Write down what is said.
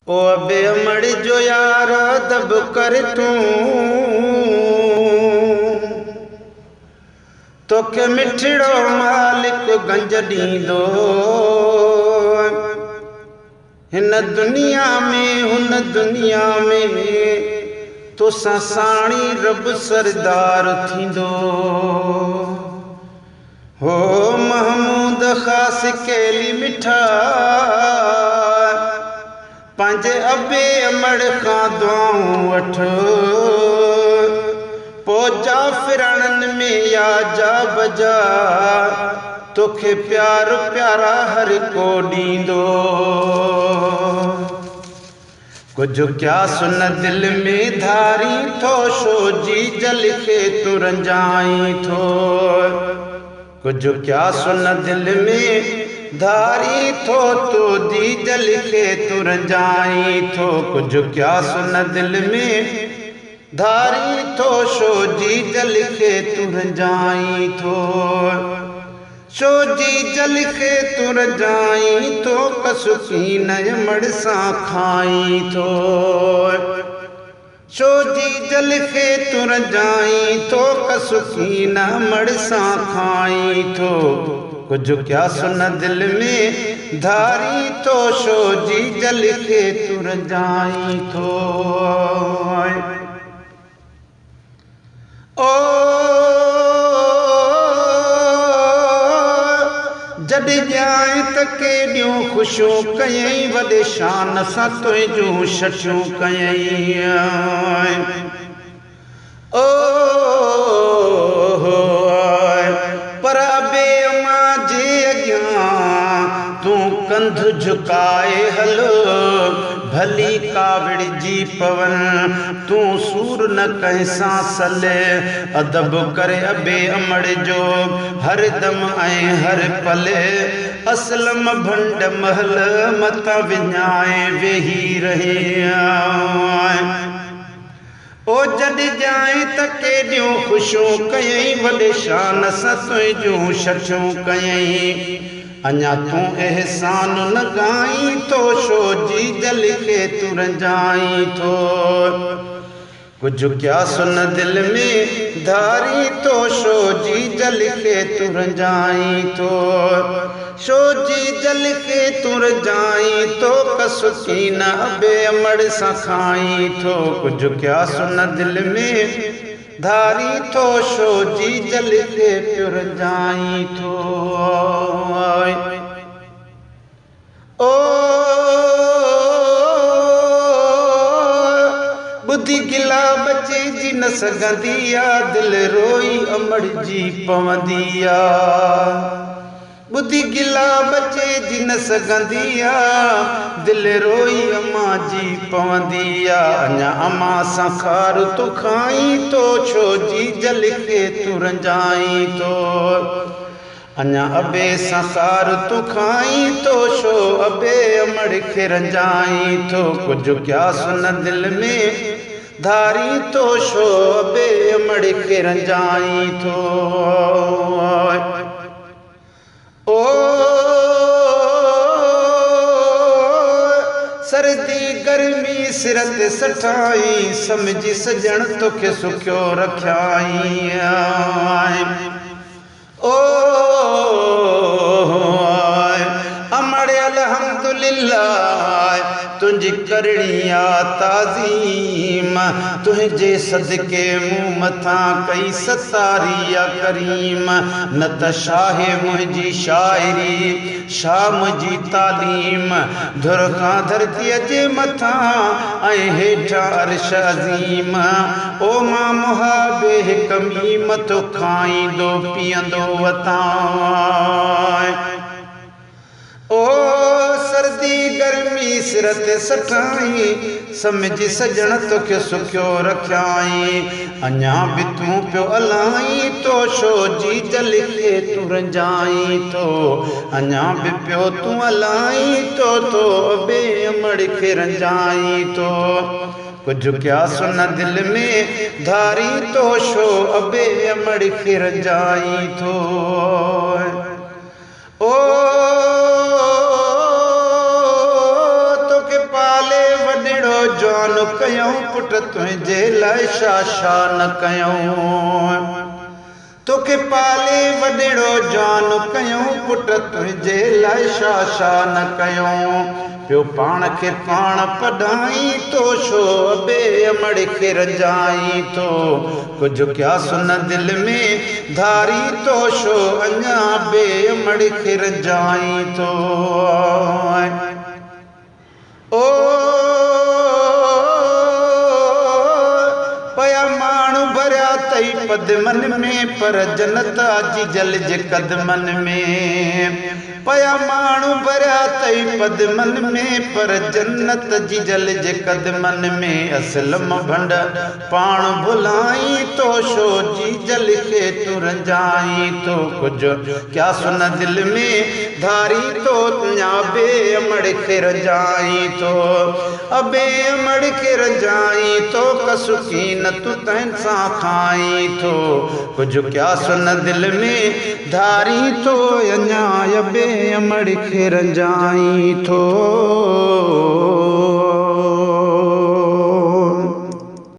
ओ अबे अमड़ जो यार दब कर तूं तोखे मिठड़ो मालिक गंज ॾींदो हिन दुनिया में हुन दुनिया में तोसां साणी रब सरदार थींदो हो महमूद ख़ास केली मिठा पंहिंजे अबे अमड़ खां दुआऊं वठ पोइ जाफ़िराणनि में या जा बजा तोखे प्यार प्यारा हर को ॾींदो कुझु क्या सुन दिल में धारी थो छो जी जल खे तूं रंजाई थो कुझु क्या सुन दिल में धारी थो तू दी जल खे तूं रंजाई थो कुझु क्या सुन दिल में धारी थो छो जी जल खे तूं रंजाई थो छो जी जल खे तूं रंजाई थो कसुकी नय मड़ सां खाई थो छो जी जल खे तूं रंजाई थो कसुकी न मड़ सां खाई थो कुझु क्या सुन दिल में धारी थो छो जी जल खे तूं रंजाई थो ओ जॾहिं ॼाए त केॾियूं ख़ुशियूं कयईं वॾे शान सां तुंहिंजूं छठियूं कयईं ओ पर अबे अम्मा जे अॻियां तूं कंध झुकाए हलो भली कावड़ जी पवन तूं सूर न कंहिंसां सले अदब करे अबे अमड़ जो हर दम ऐं हर पले असलम भंड महल मता विञाए वेही रहे ओ जॾहिं ॼाए त केॾियूं ख़ुशियूं कयईं वॾे शान सां तुंहिंजूं छठियूं कयईं अञा तूं एहसान न गाई थो छो जी जल खे तूं रंजाई थो कुझु क्या सुन दिल में धारी थो छो जी जल खे तूं रंजाई थो छो जी जल खे तूं रंजाई थो कसुकी न अबे अमड़ सां खाई थो कुझु क्या सुन दिल में धारी थो छो जी जल खे तूं रंजाई थो ओ बुद्धि गिला बचे जी न सघंदी आ दिल रोई अमड़ जी पवंदी आ बुद्धि गिला बचे जी न सघंदी आ दिल रोई अम्मा जी पवंदी आ अञा अम्मा सां खार तूं खाई थो छो जी जल खे तूं रंजाई थो अञा अबे सां खार तूं खाई थो छो अबे अमड़ खे रंजाई थो कुझु क्या सुन दिल में धारी थो छो अबे अमड़ खे रंजाई थो ओ सर्दी गर्मी सिर ते सठाई समझी सजण तोखे सुखियो रखियाई ओ अमड़ अल्हम्दुलिल्लाह तुंहिंजी करणी आ ताज़ीम तुंहिंजे सदके मूं मथां कई सतारी आ करीम न त शाहे मुंहिंजी शाइरी शाह मुंहिंजी तालीम धुर खां धरतीअ जे मथां ऐं हेठां अर्श अज़ीम ओ मां मुहाबे हिक मीम तो खाईंदो पीअंदो वतां ओ सर्दी गर्मी सिर ते सठाई समझी सजण तोखे सुखियो रखियाई अञा बि तूं पियो अलाई तो छो जी जल खे तूं रंजाई थो अञा बि पियो तूं अलाई तो अबे अमड़ खे रंजाई थो कुझु क्या सुन दिल में धारी थो छो अबे अमड़ खे रंजाई थो ओ तोखे पाले जवान कयूं पुट तुंहिंजे लाइ छा छा न कयूं तोखे पाले वॾेड़ो जवान कयूं पुट तुंहिंजे लाइ छा छा न कयूं पियो पाण खे पाण पढ़ाई तो छो अबे अमड़ खे रजाई तो कुझु क्यास न दिल में धारी तो छो अञा बे अमड़ खे रजाई तो ओ पया माण्हू भरिया तई पदमन में पर जन्नत जी जल जे कदमन में पया माण्हू भरिया तई पदमन में पर जन्नत जी जल जे कदमन में असलम भंड पाण भुलाई तो छो जी जल खे तू रंजाई तो कुझु क्या सुन दिल में धारी तो तुंहिंजा बे अमड़ खे रजाई तो अबे अमड़ खे रजाई तो कसुकी न तू तैन सां खाई तो कुझु क्या सुन दिल में धारी तो अञा अबे अमड़ खे रंजाई तो